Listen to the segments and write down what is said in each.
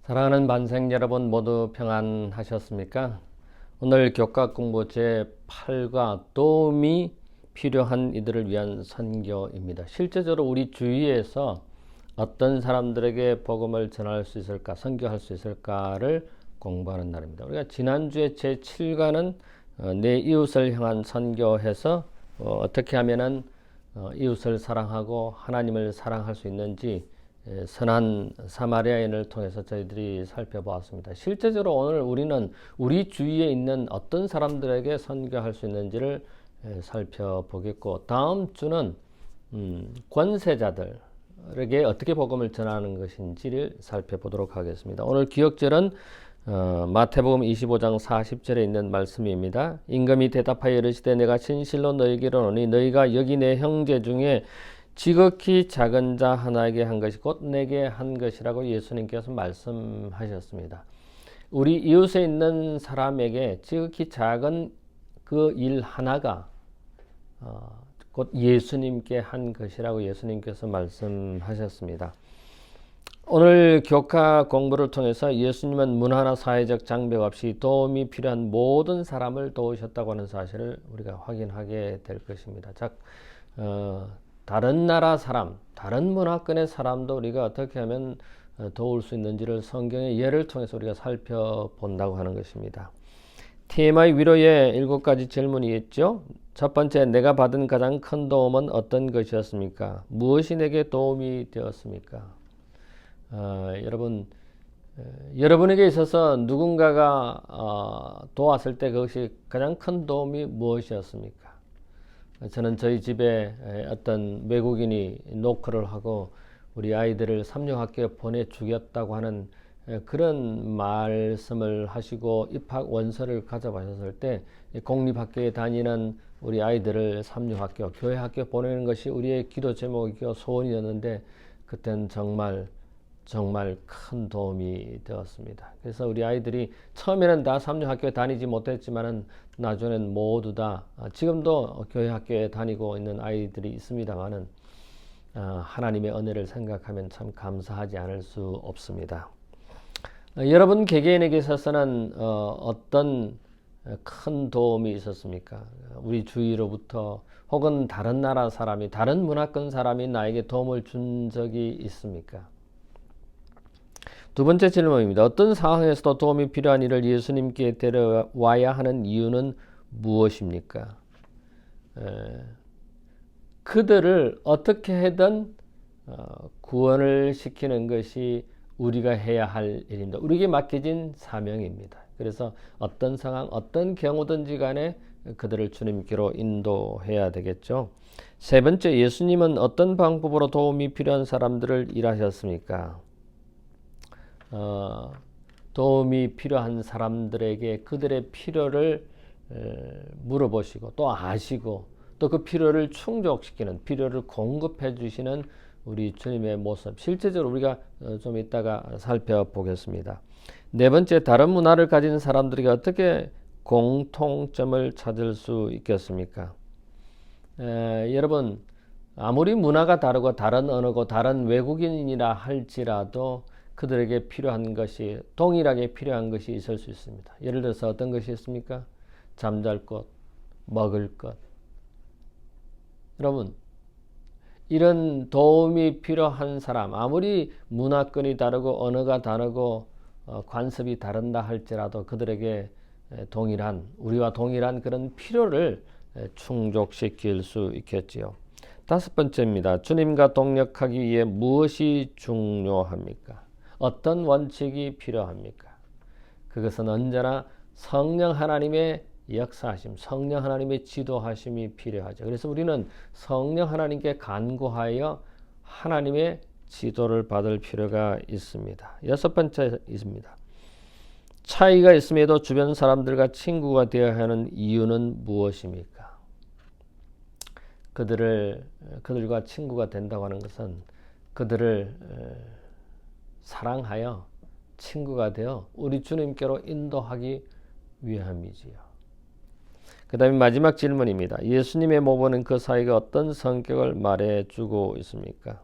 사랑하는 반생 여러분 모두 평안하셨습니까? 오늘 교과 공부 제8과 도움이 필요한 이들을 위한 선교입니다. 실제적으로 우리 주위에서 어떤 사람들에게 복음을 전할 수 있을까, 선교할 수 있을까를 공부하는 날입니다. 우리가 지난주에 제7과는 내 이웃을 향한 선교해서 어떻게 하면은 이웃을 사랑하고 하나님을 사랑할 수 있는지 선한 사마리아인을 통해서 저희들이 살펴보았습니다. 실제적으로 오늘 우리는 우리 주위에 있는 어떤 사람들에게 선교할 수 있는지를 살펴보겠고, 다음 주는 권세자들에게 어떻게 복음을 전하는 것인지를 살펴보도록 하겠습니다. 오늘 기억절은 마태복음 25장 40절에 있는 말씀입니다. 임금이 대답하여 이르시되 내가 진실로 너희에게 이르노니 너희가 여기 내 형제 중에 지극히 작은 자 하나에게 한 것이 곧 내게 한 것이라고 예수님께서 말씀하셨습니다. 우리 이웃에 있는 사람에게 지극히 작은 그 일 하나가 곧 예수님께 한 것이라고 예수님께서 말씀하셨습니다. 오늘 교과 공부를 통해서 예수님은 문화나 사회적 장벽 없이 도움이 필요한 모든 사람을 도우셨다고 하는 사실을 우리가 확인하게 될 것입니다. 다른 나라 사람, 다른 문화권의 사람도 우리가 어떻게 하면 도울 수 있는지를 성경의 예를 통해서 우리가 살펴본다고 하는 것입니다. TMI 위로의 7가지 질문이 있죠. 첫 번째, 내가 받은 가장 큰 도움은 어떤 것이었습니까? 무엇이 내게 도움이 되었습니까? 여러분에게 있어서 누군가가 도왔을 때 그것이 가장 큰 도움이 무엇이었습니까? 저는 저희 집에 어떤 외국인이 노크를 하고 우리 아이들을 삼육학교에 보내주겠다고 하는 그런 말씀을 하시고 입학 원서를 가져가셨을 때 공립학교에 다니는 우리 아이들을 삼육학교, 교회학교 보내는 것이 우리의 기도 제목이고 소원이었는데 그때는 정말 큰 도움이 되었습니다. 그래서 우리 아이들이 처음에는 다 삼류학교에 다니지 못했지만은 나중에는 모두 다 지금도 교회 학교에 다니고 있는 아이들이 있습니다만은 하나님의 은혜를 생각하면 참 감사하지 않을 수 없습니다. 여러분 개개인에게 있어서는 어떤 큰 도움이 있었습니까? 우리 주위로부터 혹은 다른 나라 사람이, 다른 문화권 사람이 나에게 도움을 준 적이 있습니까? 두 번째 질문입니다. 어떤 상황에서도 도움이 필요한 이를 예수님께 데려와야 하는 이유는 무엇입니까? 그들을 어떻게 해든 구원을 시키는 것이 우리가 해야 할 일입니다. 우리에게 맡겨진 사명입니다. 그래서 어떤 상황, 어떤 경우든지 간에 그들을 주님께로 인도해야 되겠죠. 세 번째, 예수님은 어떤 방법으로 도움이 필요한 사람들을 일하셨습니까? 도움이 필요한 사람들에게 그들의 필요를 물어보시고 또 아시고 또 그 필요를 충족시키는, 필요를 공급해 주시는 우리 주님의 모습, 실제적으로 우리가 좀 이따가 살펴보겠습니다. 네 번째, 다른 문화를 가진 사람들에게 어떻게 공통점을 찾을 수 있겠습니까? 여러분, 아무리 문화가 다르고 다른 언어고 다른 외국인이라 할지라도 그들에게 필요한 것이, 동일하게 필요한 것이 있을 수 있습니다. 예를 들어서 어떤 것이 있습니까? 잠잘 곳, 먹을 것. 여러분, 이런 도움이 필요한 사람, 아무리 문화권이 다르고 언어가 다르고 관습이 다른다 할지라도 그들에게 우리와 동일한 그런 필요를 충족시킬 수 있겠지요. 다섯 번째입니다. 주님과 동력하기 위해 무엇이 중요합니까? 어떤 원칙이 필요합니까? 그것은 언제나 성령 하나님의 역사하심, 성령 하나님의 지도하심이 필요하죠. 그래서 우리는 성령 하나님께 간구하여 하나님의 지도를 받을 필요가 있습니다. 여섯 번째 있습니다. 차이가 있음에도 주변 사람들과 친구가 되어야 하는 이유는 무엇입니까? 그들과 친구가 된다고 하는 것은 그들을 사랑하여 친구가 되어 우리 주님께로 인도하기 위함이지요. 그 다음에 마지막 질문입니다. 예수님의 모범은 그 사이가 어떤 성격을 말해주고 있습니까?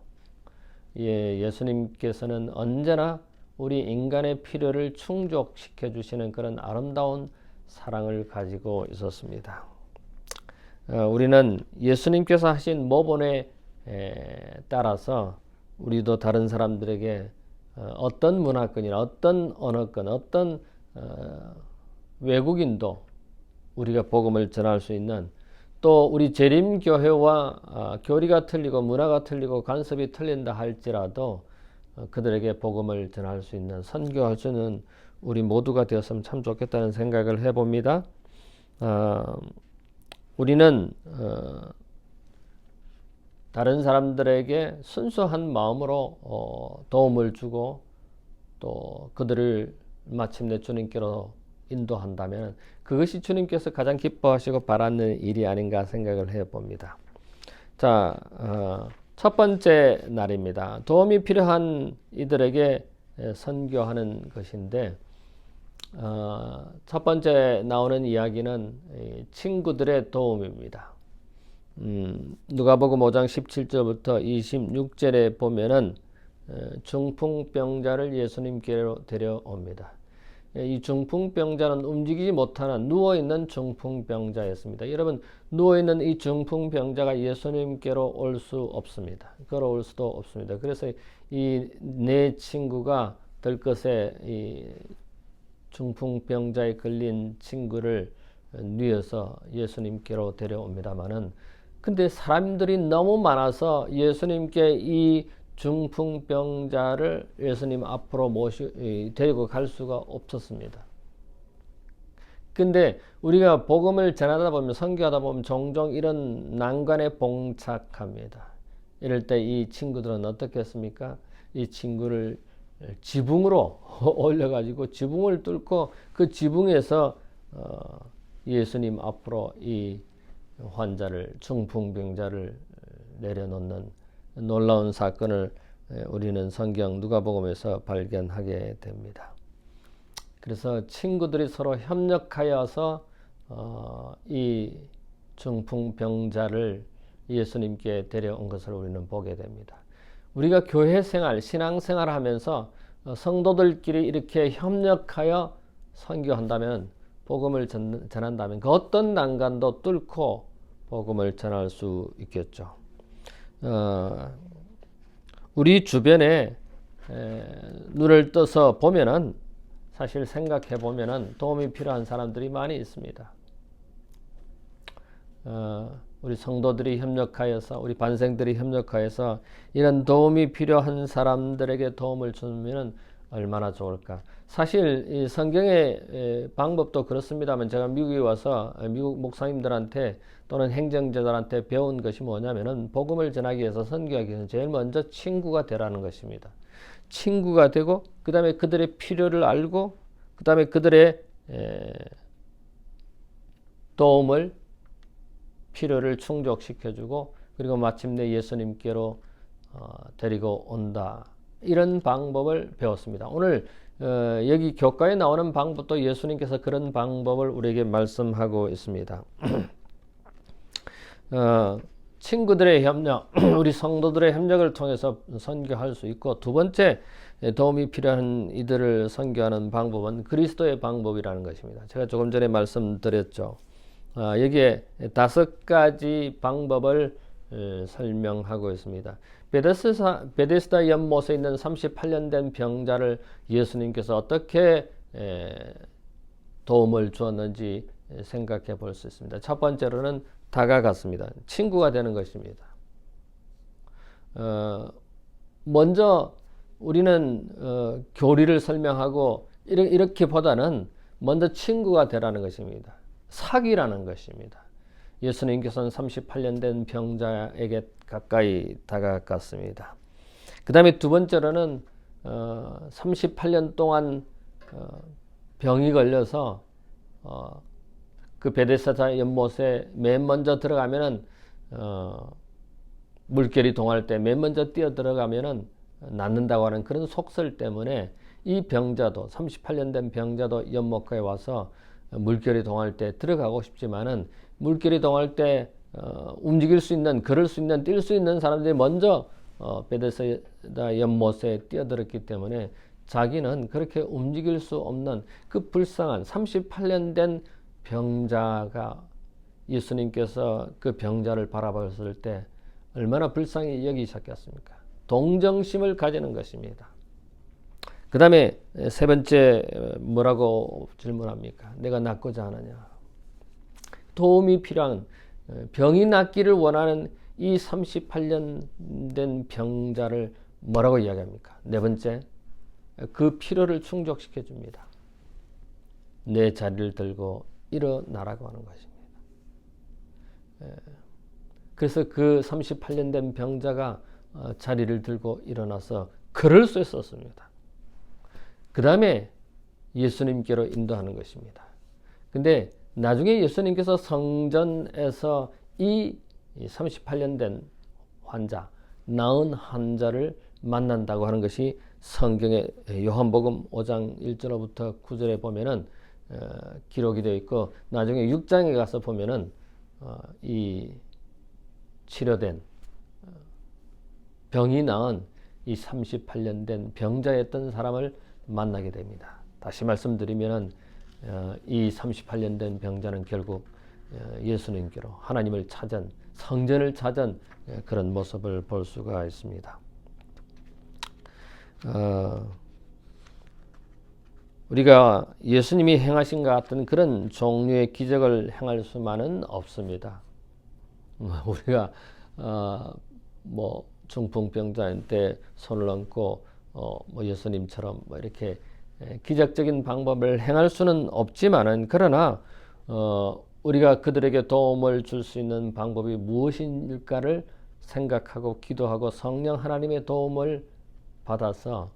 예수님께서는 언제나 우리 인간의 필요를 충족시켜 주시는 그런 아름다운 사랑을 가지고 있었습니다. 우리는 예수님께서 하신 모본에 따라서 우리도 다른 사람들에게 어떤 문화권이나 어떤 언어권, 어떤 외국인도 우리가 복음을 전할 수 있는, 또 우리 재림교회와 교리가 틀리고 문화가 틀리고 간섭이 틀린다 할지라도 그들에게 복음을 전할 수 있는, 선교할 수 있는 우리 모두가 되었으면 참 좋겠다는 생각을 해봅니다. 우리는 다른 사람들에게 순수한 마음으로 도움을 주고 또 그들을 마침내 주님께로 인도한다면 그것이 주님께서 가장 기뻐하시고 바라는 일이 아닌가 생각을 해봅니다. 자, 첫 번째 날입니다. 도움이 필요한 이들에게 선교하는 것인데, 첫 번째 나오는 이야기는 친구들의 도움입니다. 누가복음 5장 17절부터 26절에 보면은 중풍병자를 예수님께로 데려옵니다. 이 중풍병자는 움직이지 못하는 누워있는 중풍병자였습니다. 여러분, 누워있는 이 중풍병자가 예수님께로 올 수 없습니다. 걸어올 수도 없습니다. 그래서 이 내 친구가 들것에 이 중풍병자에 걸린 친구를 뉘어서 예수님께로 데려옵니다마는, 근데 사람들이 너무 많아서 예수님께 이 중풍병자를 예수님 앞으로 데리고 갈 수가 없었습니다. 근데 우리가 복음을 전하다 보면, 선교하다 보면 종종 이런 난관에 봉착합니다. 이럴 때 이 친구들은 어떻게 했습니까? 이 친구를 지붕으로 올려가지고 지붕을 뚫고 그 지붕에서 예수님 앞으로 이 환자를, 중풍병자를 내려놓는 놀라운 사건을 우리는 성경 누가복음에서 발견하게 됩니다. 그래서 친구들이 서로 협력하여서 이 중풍병자를 예수님께 데려온 것을 우리는 보게 됩니다. 우리가 교회 생활, 신앙 생활을 하면서 성도들끼리 이렇게 협력하여 선교한다면, 복음을 전한다면 그 어떤 난간도 뚫고 복음을 전할 수 있겠죠. 우리 주변에 눈을 떠서 보면은, 사실 생각해 보면은 도움이 필요한 사람들이 많이 있습니다. 우리 성도들이 협력하여서, 우리 반생들이 협력하여서 이런 도움이 필요한 사람들에게 도움을 주면은 얼마나 좋을까. 사실 이 성경의 방법도 그렇습니다만, 제가 미국에 와서 미국 목사님들한테 또는 행정자들한테 배운 것이 뭐냐면은, 복음을 전하기 위해서, 선교하기 위해서 제일 먼저 친구가 되라는 것입니다. 친구가 되고, 그 다음에 그들의 필요를 알고, 그 다음에 그들의 도움을, 필요를 충족시켜주고, 그리고 마침내 예수님께로 데리고 온다. 이런 방법을 배웠습니다. 오늘 여기 교과에 나오는 방법도 예수님께서 그런 방법을 우리에게 말씀하고 있습니다. 친구들의 협력, 우리 성도들의 협력을 통해서 선교할 수 있고, 두 번째 도움이 필요한 이들을 선교하는 방법은 그리스도의 방법이라는 것입니다. 제가 조금 전에 말씀드렸죠. 여기에 5가지 방법을 설명하고 있습니다. 베데스다 연못에 있는 38년 된 병자를 예수님께서 어떻게 도움을 주었는지 생각해 볼 수 있습니다. 첫 번째로는 다가갔습니다. 친구가 되는 것입니다. 먼저 우리는 교리를 설명하고 이렇게보다는 먼저 친구가 되라는 것입니다. 사귀라는 것입니다. 예수님께서는 38년 된 병자에게 가까이 다가갔습니다. 그 다음에 두 번째로는 38년 동안 병이 걸려서 그 베데스다 연못에 맨 먼저 들어가면은 물결이 동할 때 맨 먼저 뛰어 들어가면은 낫는다고 하는 그런 속설 때문에, 이 병자도, 38년 된 병자도 연못가에 와서 물결이 동할 때 들어가고 싶지만은, 물결이 동할 때 움직일 수 있는, 걸을 수 있는, 뛸 수 있는 사람들이 먼저 베데스다 연못에 뛰어들었기 때문에 자기는 그렇게 움직일 수 없는 그 불쌍한 38년 된 병자가 예수님께서 그 병자를 바라봤을 때 얼마나 불쌍히 여기셨겠습니까? 동정심을 가지는 것입니다. 그 다음에 세 번째 뭐라고 질문합니까? 내가 낫고자 하느냐? 도움이 필요한, 병이 낫기를 원하는 이 38년 된 병자를 뭐라고 이야기합니까? 네 번째, 그 필요를 충족시켜 줍니다. 내 자리를 들고 일어나라고 하는 것입니다. 그래서 그 38년 된 병자가 자리를 들고 일어나서 걸을 수 있었습니다. 그 다음에 예수님께로 인도하는 것입니다. 근데 나중에 예수님께서 성전에서 이 38년 된 환자, 나은 환자를 만난다고 하는 것이 성경의 요한복음 5장 1절부터 9절에 보면은 기록이 되어 있고, 나중에 6장에 가서 보면은 이 치료된 병이 나은 이 38년 된 병자였던 사람을 만나게 됩니다. 다시 말씀드리면은 이 38년 된 병자는 결국 예수님께로 하나님을 찾은, 성전을 찾은 그런 모습을 볼 수가 있습니다. 우리가 예수님이 행하신 것 같은 그런 종류의 기적을 행할 수만은 없습니다. 우리가 뭐 중풍병자한테 손을 얹고 뭐 예수님처럼 뭐 이렇게 기적적인 방법을 행할 수는 없지만은, 그러나 우리가 그들에게 도움을 줄 수 있는 방법이 무엇일까를 생각하고 기도하고 성령 하나님의 도움을 받아서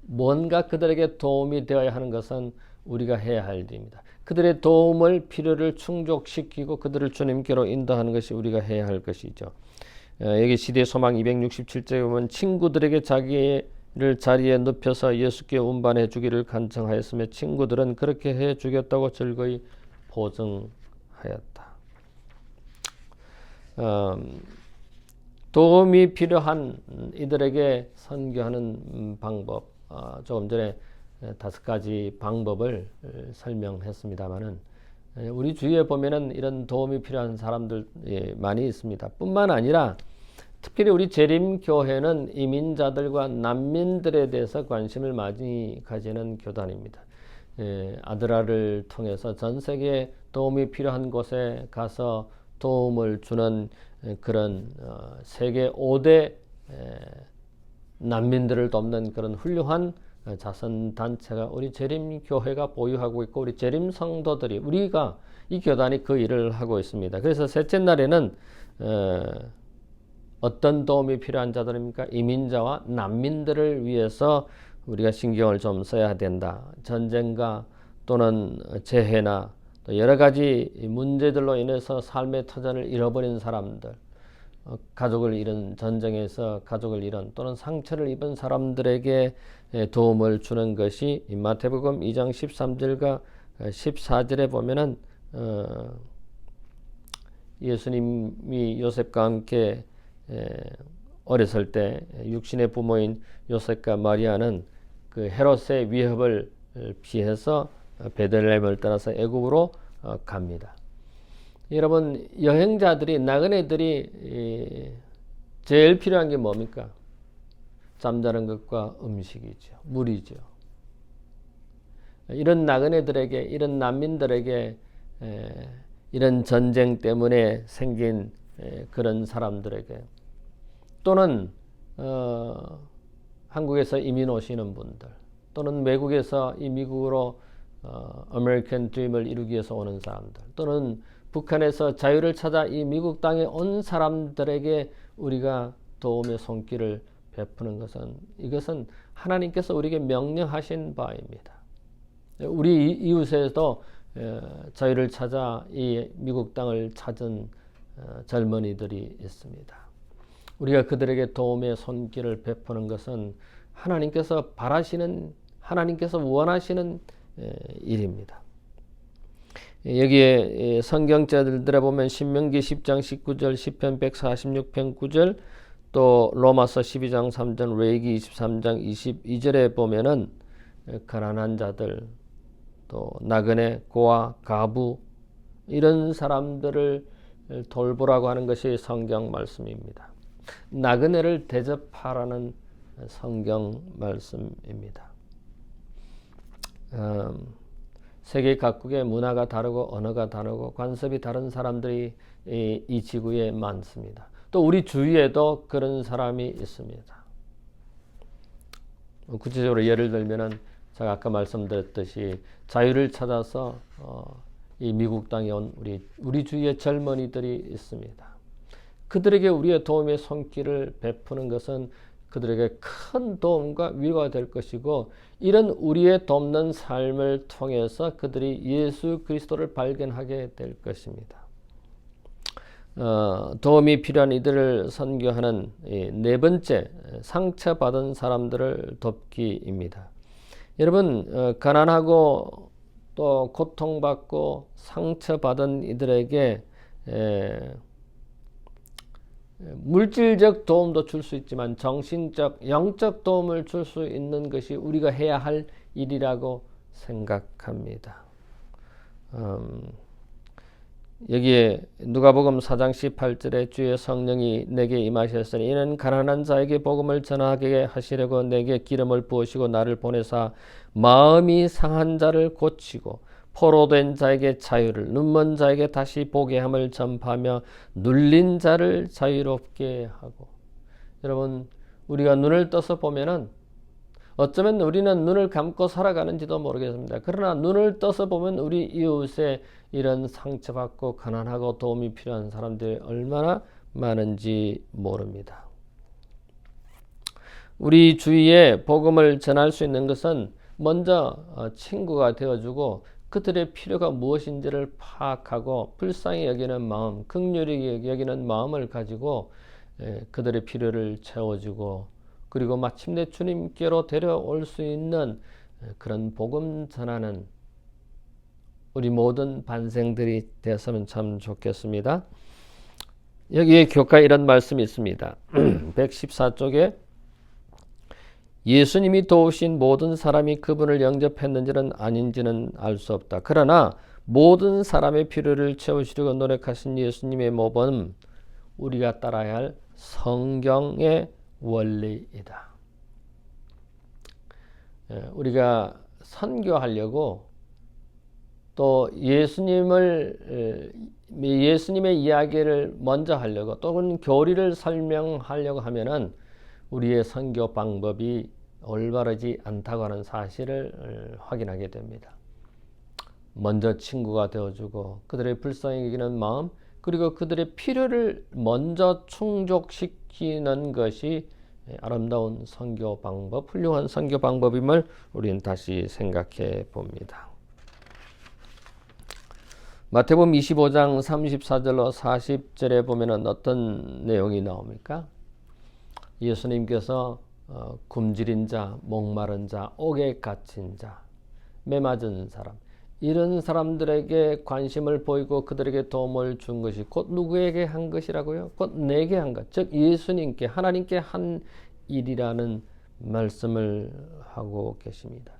뭔가 그들에게 도움이 되어야 하는 것은 우리가 해야 할 일입니다. 그들의 도움을, 필요를 충족시키고 그들을 주님께로 인도하는 것이 우리가 해야 할 것이죠. 여기 시대 소망 267쪽에 보면 친구들에게 자기를 자리에 눕혀서 예수께 운반해 주기를 간청하였으며 친구들은 그렇게 해 주겠다고 즐거이 보증하였다. 도움이 필요한 이들에게 선교하는 방법, 조금 전에 5가지 방법을 설명했습니다마는, 우리 주위에 보면은 이런 도움이 필요한 사람들 많이 있습니다. 뿐만 아니라 특별히 우리 재림교회는 이민자들과 난민들에 대해서 관심을 많이 가지는 교단입니다. 아드라를 통해서 전 세계에 도움이 필요한 곳에 가서 도움을 주는 그런 세계 5대 난민들을 돕는 그런 훌륭한 자선단체가 우리 재림교회가 보유하고 있고, 우리 재림성도들이, 우리가 이 교단이 그 일을 하고 있습니다. 그래서 셋째 날에는 어떤 도움이 필요한 자들입니까? 이민자와 난민들을 위해서 우리가 신경을 좀 써야 된다. 전쟁과 또는 재해나 또 여러 가지 문제들로 인해서 삶의 터전을 잃어버린 사람들, 가족을 잃은, 전쟁에서 가족을 잃은 또는 상처를 입은 사람들에게 도움을 주는 것이 마태복음 2장 13절과 14절에 보면은 예수님이 요셉과 함께 어렸을 때 육신의 부모인 요셉과 마리아는 그 헤롯의 위협을 피해서 베들레헴을 떠나서 애굽으로 갑니다. 여러분, 여행자들이, 나그네들이 제일 필요한 게 뭡니까? 잠자는 것과 음식이죠. 물이죠. 이런 나그네들에게, 이런 난민들에게, 이런 전쟁 때문에 생긴 그런 사람들에게, 또는 한국에서 이민 오시는 분들, 또는 외국에서 이 미국으로 아메리칸 드림을 이루기 위해서 오는 사람들, 또는 북한에서 자유를 찾아 이 미국 땅에 온 사람들에게 우리가 도움의 손길을 베푸는 것은, 이것은 하나님께서 우리에게 명령하신 바입니다. 우리 이웃에도 자유를 찾아 이 미국 땅을 찾은 젊은이들이 있습니다. 우리가 그들에게 도움의 손길을 베푸는 것은 하나님께서 바라시는, 하나님께서 원하시는 일입니다. 여기에 성경자들에 보면 신명기 10장 19절, 시편 146편 9절, 또 로마서 12장 3절, 레위기 23장 22절에 보면은 가난한 자들, 또 나그네, 고아, 가부 이런 사람들을 돌보라고 하는 것이 성경 말씀입니다. 나그네를 대접하라는 성경 말씀입니다. 세계 각국의 문화가 다르고 언어가 다르고 관습이 다른 사람들이 이 지구에 많습니다. 또 우리 주위에도 그런 사람이 있습니다. 구체적으로 예를 들면은 제가 아까 말씀드렸듯이 자유를 찾아서 이 미국 땅에 온 우리 주위에 젊은이들이 있습니다. 그들에게 우리의 도움의 손길을 베푸는 것은 그들에게 큰 도움과 위로가 될 것이고, 이런 우리의 돕는 삶을 통해서 그들이 예수 그리스도를 발견하게 될 것입니다. 도움이 필요한 이들을 선교하는 네 번째, 상처받은 사람들을 돕기입니다. 여러분, 가난하고 또 고통받고 상처받은 이들에게 물질적 도움도 줄 수 있지만 정신적, 영적 도움을 줄 수 있는 것이 우리가 해야 할 일이라고 생각합니다. 여기에 누가복음 4장 18절에 주의 성령이 내게 임하셨으니 이는 가난한 자에게 복음을 전하게 하시려고 내게 기름을 부으시고 나를 보내사 마음이 상한 자를 고치고 포로된 자에게 자유를, 눈먼 자에게 다시 보게 함을 전파하며 눌린 자를 자유롭게 하고. 여러분, 우리가 눈을 떠서 보면은 어쩌면 우리는 눈을 감고 살아가는지도 모르겠습니다. 그러나 눈을 떠서 보면 우리 이웃에 이런 상처받고 가난하고 도움이 필요한 사람들이 얼마나 많은지 모릅니다. 우리 주위에 복음을 전할 수 있는 것은 먼저 친구가 되어주고 그들의 필요가 무엇인지를 파악하고 불쌍히 여기는 마음, 긍휼히 여기는 마음을 가지고 그들의 필요를 채워주고, 그리고 마침내 주님께로 데려올 수 있는 그런 복음 전하는 우리 모든 반생들이 되었으면 참 좋겠습니다. 여기에 교과에 이런 말씀이 있습니다. 114쪽에 예수님이 도우신 모든 사람이 그분을 영접했는지는 아닌지는 알 수 없다. 그러나 모든 사람의 필요를 채우시려고 노력하신 예수님의 모범은 우리가 따라야 할 성경의 원리이다. 우리가 선교하려고 또 예수님의 이야기를 먼저 하려고 또는 교리를 설명하려고 하면은 우리의 선교 방법이 올바르지 않다고 하는 사실을 확인하게 됩니다. 먼저 친구가 되어주고 그들의 불쌍히 여기는 마음, 그리고 그들의 필요를 먼저 충족시키는 것이 아름다운 선교 방법, 훌륭한 선교 방법임을 우리는 다시 생각해 봅니다. 마태복음 25장 34절로 40절에 보면은 어떤 내용이 나옵니까? 예수님께서 굶주린 자, 목마른 자, 옥에 갇힌 자, 매맞은 사람, 이런 사람들에게 관심을 보이고 그들에게 도움을 준 것이 곧 누구에게 한 것이라고요? 곧 내게 한 것, 즉 예수님께, 하나님께 한 일이라는 말씀을 하고 계십니다.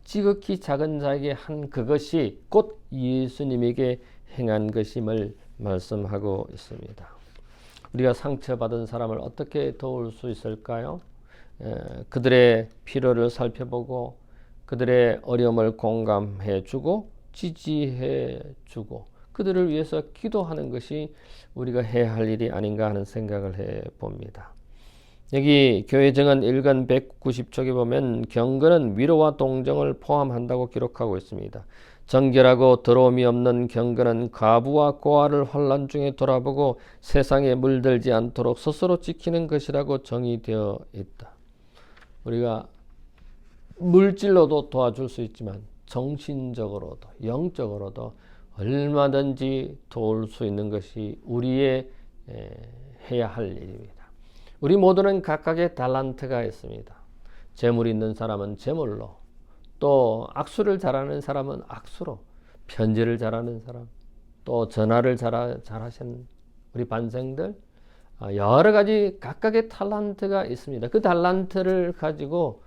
지극히 작은 자에게 한 그것이 곧 예수님에게 행한 것임을 말씀하고 있습니다. 우리가 상처받은 사람을 어떻게 도울 수 있을까요? 그들의 필요를 살펴보고 그들의 어려움을 공감해주고 지지해주고 그들을 위해서 기도하는 것이 우리가 해야 할 일이 아닌가 하는 생각을 해봅니다. 여기 교회증언 1권 190쪽에 보면 경건은 위로와 동정을 포함한다고 기록하고 있습니다. 정결하고 더러움이 없는 경건은 과부와 고아를 환난 중에 돌아보고 세상에 물들지 않도록 스스로 지키는 것이라고 정의되어 있다. 우리가 물질로도 도와줄 수 있지만 정신적으로도 영적으로도 얼마든지 도울 수 있는 것이 우리의 해야 할 일입니다. 우리 모두는 각각의 달란트가 있습니다. 재물 있는 사람은 재물로, 또 악수를 잘하는 사람은 악수로, 편지를 잘하는 사람, 또 전화를 잘하시는 우리 반생들, 여러 가지 각각의 탤런트가 있습니다. 그 탤런트를 가지고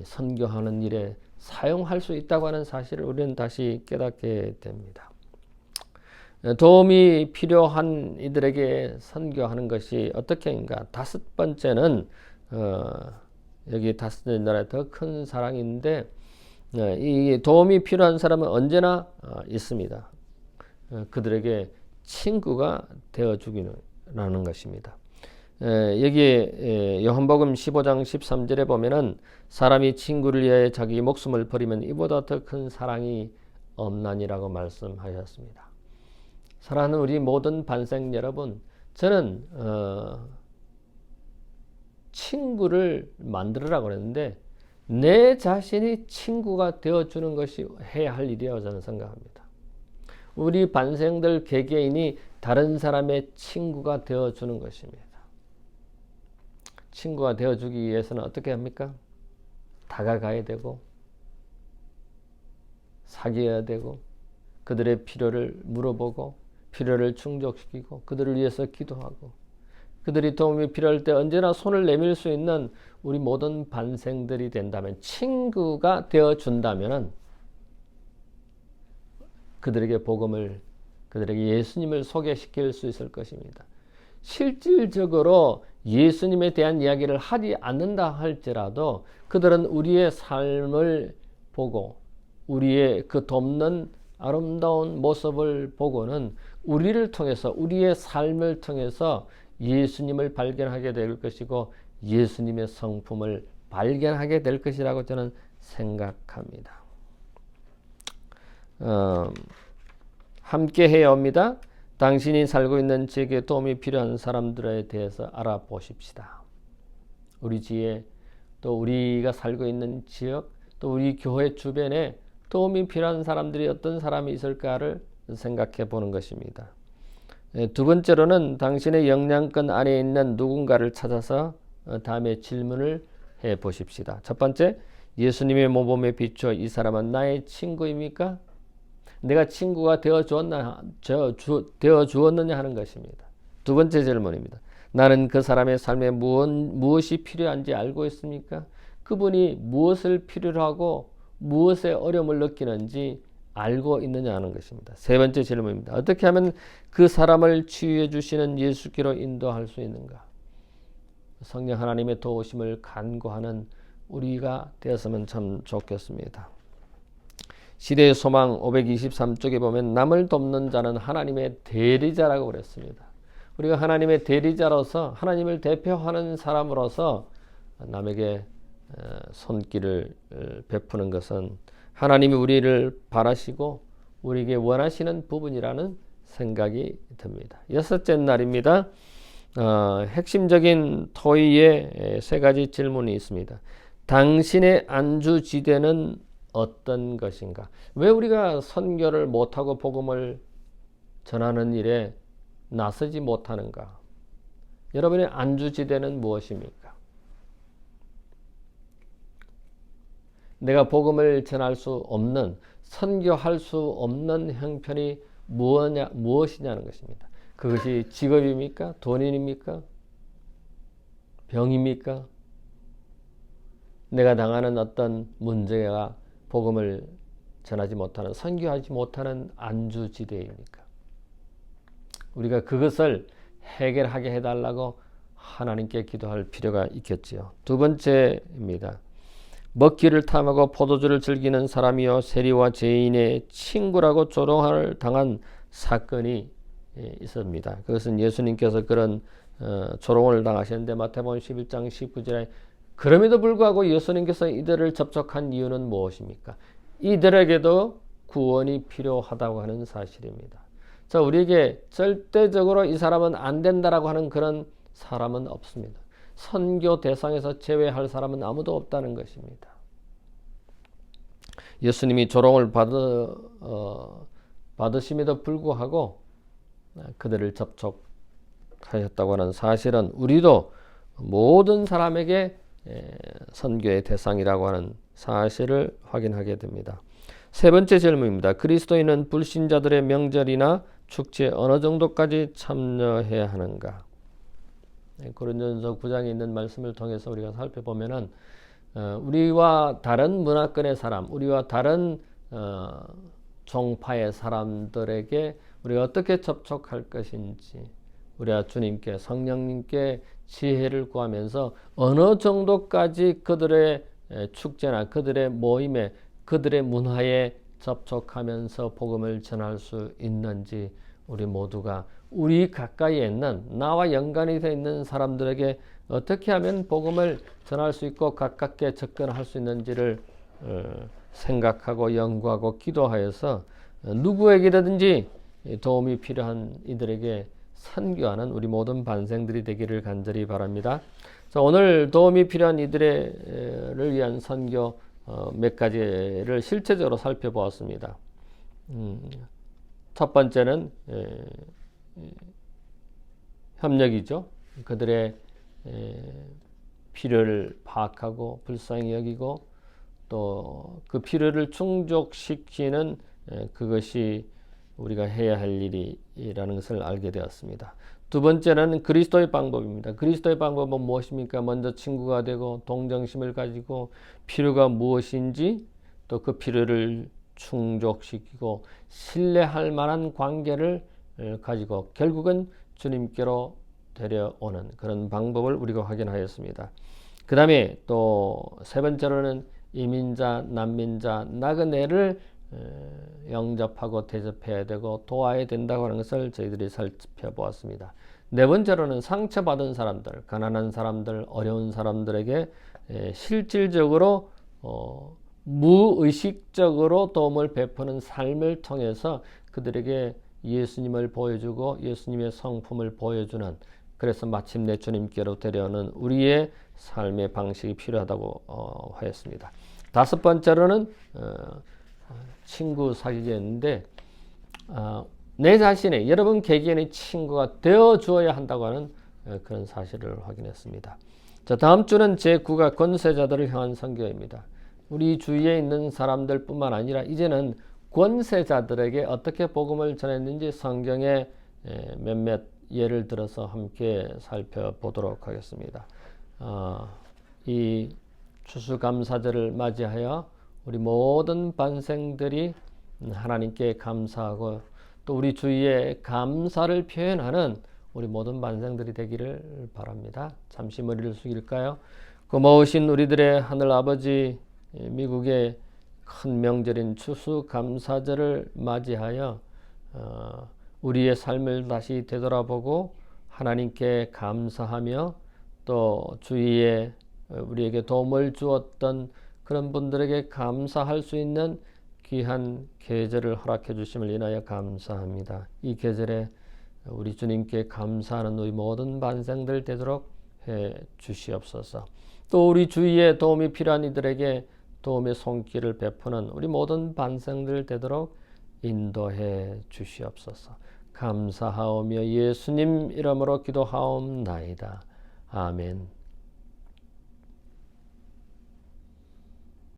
선교하는 일에 사용할 수 있다고 하는 사실을 우리는 다시 깨닫게 됩니다. 도움이 필요한 이들에게 선교하는 것이 어떻게인가? 다섯 번째는 여기 다섯 번째 나라에 더 큰 사랑인데 이 도움이 필요한 사람은 언제나 있습니다. 그들에게 친구가 되어주기라는 것입니다. 여기에 요한복음 15장 13절에 보면은 사람이 친구를 위하여 자기 목숨을 버리면 이보다 더 큰 사랑이 없나니라고 말씀하셨습니다. 사랑하는 우리 모든 반생 여러분, 저는 친구를 만들으라고 그랬는데 내 자신이 친구가 되어주는 것이 해야 할 일이라고 저는 생각합니다. 우리 반생들 개개인이 다른 사람의 친구가 되어주는 것입니다. 친구가 되어주기 위해서는 어떻게 합니까? 다가가야 되고 사귀어야 되고 그들의 필요를 물어보고 필요를 충족시키고 그들을 위해서 기도하고 그들이 도움이 필요할 때 언제나 손을 내밀 수 있는 우리 모든 반생들이 된다면, 친구가 되어준다면 그들에게 복음을, 그들에게 예수님을 소개시킬 수 있을 것입니다. 실질적으로 예수님에 대한 이야기를 하지 않는다 할지라도 그들은 우리의 삶을 보고 우리의 그 돕는 아름다운 모습을 보고는 우리를 통해서, 우리의 삶을 통해서 예수님을 발견하게 될 것이고 예수님의 성품을 발견하게 될 것이라고 저는 생각합니다. 함께 해야 합니다. 당신이 살고 있는 지역에 도움이 필요한 사람들에 대해서 알아보십시다. 우리 지에, 또 우리가 살고 있는 지역, 또 우리 교회 주변에 도움이 필요한 사람들이 어떤 사람이 있을까를 생각해 보는 것입니다. 두 번째로는 당신의 영향권 안에 있는 누군가를 찾아서 다음에 질문을 해 보십시다. 첫 번째, 예수님의 모범에 비추어 이 사람은 나의 친구입니까? 내가 친구가 되어 주었느냐 하는 것입니다. 두 번째 질문입니다. 나는 그 사람의 삶에 무엇이 필요한지 알고 있습니까? 그분이 무엇을 필요로 하고 무엇에 어려움을 느끼는지 알고 있느냐 하는 것입니다. 세 번째 질문입니다. 어떻게 하면 그 사람을 치유해 주시는 예수께로 인도할 수 있는가? 성령 하나님의 도우심을 간구하는 우리가 되었으면 참 좋겠습니다. 시대의 소망 523쪽에 보면 남을 돕는 자는 하나님의 대리자라고 그랬습니다. 우리가 하나님의 대리자로서, 하나님을 대표하는 사람으로서 남에게 손길을 베푸는 것은 하나님이 우리를 바라시고 우리에게 원하시는 부분이라는 생각이 듭니다. 여섯째 날입니다. 핵심적인 토의의 세 가지 질문이 있습니다. 당신의 안주지대는 어떤 것인가? 왜 우리가 선교를 못하고 복음을 전하는 일에 나서지 못하는가? 여러분의 안주지대는 무엇입니까? 내가 복음을 전할 수 없는, 선교할 수 없는 형편이 무엇이냐는 것입니다. 그것이 직업입니까? 돈입니까? 병입니까? 내가 당하는 어떤 문제가 복음을 전하지 못하는, 선교하지 못하는 안주지대입니까? 우리가 그것을 해결하게 해달라고 하나님께 기도할 필요가 있겠지요. 두 번째입니다. 먹기를 탐하고 포도주를 즐기는 사람이요 세리와 죄인의 친구라고 조롱을 당한 사건이 있습니다. 그것은 예수님께서 그런 조롱을 당하셨는데 마태복음 11장 19절에 그럼에도 불구하고 예수님께서 이들을 접촉한 이유는 무엇입니까? 이들에게도 구원이 필요하다고 하는 사실입니다. 자, 우리에게 절대적으로 이 사람은 안 된다라고 하는 그런 사람은 없습니다. 선교 대상에서 제외할 사람은 아무도 없다는 것입니다. 예수님이 조롱을 받으심에도 불구하고 그들을 접촉하셨다고 하는 사실은 우리도 모든 사람에게 선교의 대상이라고 하는 사실을 확인하게 됩니다. 세 번째 질문입니다. 그리스도인은 불신자들의 명절이나 축제에 어느 정도까지 참여해야 하는가? 고린도전서 9장에 있는 말씀을 통해서 우리가 살펴보면은 우리와 다른 문화권의 사람, 우리와 다른 종파의 사람들에게 우리가 어떻게 접촉할 것인지, 우리가 주님께, 성령님께 지혜를 구하면서 어느 정도까지 그들의 축제나 그들의 모임에, 그들의 문화에 접촉하면서 복음을 전할 수 있는지, 우리 모두가 우리 가까이에 있는, 나와 연관이 되어 있는 사람들에게 어떻게 하면 복음을 전할 수 있고 가깝게 접근할 수 있는지를 생각하고 연구하고 기도하여서 누구에게든지 도움이 필요한 이들에게 선교하는 우리 모든 반생들이 되기를 간절히 바랍니다. 자, 오늘 도움이 필요한 이들을 위한 선교 몇 가지를 실체적으로 살펴보았습니다. 첫 번째는 협력이죠. 그들의 필요를 파악하고 불쌍히 여기고 또 그 필요를 충족시키는 그것이 우리가 해야 할 일이라는 것을 알게 되었습니다. 두 번째는 그리스도의 방법입니다. 그리스도의 방법은 무엇입니까? 먼저 친구가 되고 동정심을 가지고 필요가 무엇인지 또 그 필요를 충족시키고 신뢰할 만한 관계를 가지고 결국은 주님께로 데려오는 그런 방법을 우리가 확인하였습니다. 그 다음에 또 세 번째로는 이민자, 난민자, 나그네를 영접하고 대접해야 되고 도와야 된다고 하는 것을 저희들이 살펴보았습니다. 네 번째로는 상처받은 사람들, 가난한 사람들, 어려운 사람들에게 실질적으로 무의식적으로 도움을 베푸는 삶을 통해서 그들에게 예수님을 보여주고 예수님의 성품을 보여주는, 그래서 마침내 주님께로 데려오는 우리의 삶의 방식이 필요하다고 하였습니다. 다섯 번째로는 친구 사귀기였는데 내 자신의, 여러분 개개인의 친구가 되어 주어야 한다고 하는 그런 사실을 확인했습니다. 자, 다음 주는 제9가 권세자들을 향한 선교입니다. 우리 주위에 있는 사람들 뿐만 아니라 이제는 권세자들에게 어떻게 복음을 전했는지 성경의 몇몇 예를 들어서 함께 살펴보도록 하겠습니다. 이 추수감사절을 맞이하여 우리 모든 반생들이 하나님께 감사하고 또 우리 주위에 감사를 표현하는 우리 모든 반생들이 되기를 바랍니다. 잠시 머리를 숙일까요? 고마우신 우리들의 하늘 아버지, 미국의 큰 명절인 추수감사절을 맞이하여 우리의 삶을 다시 되돌아보고 하나님께 감사하며 또 주위에 우리에게 도움을 주었던 그런 분들에게 감사할 수 있는 귀한 계절을 허락해 주심을 인하여 감사합니다. 이 계절에 우리 주님께 감사하는 우리 모든 반생들 되도록 해 주시옵소서. 또 우리 주위에 도움이 필요한 이들에게 도움의 손길을 베푸는 우리 모든 반생들 되도록 인도해 주시옵소서. 감사하오며 예수님 이름으로 기도하옵나이다. 아멘.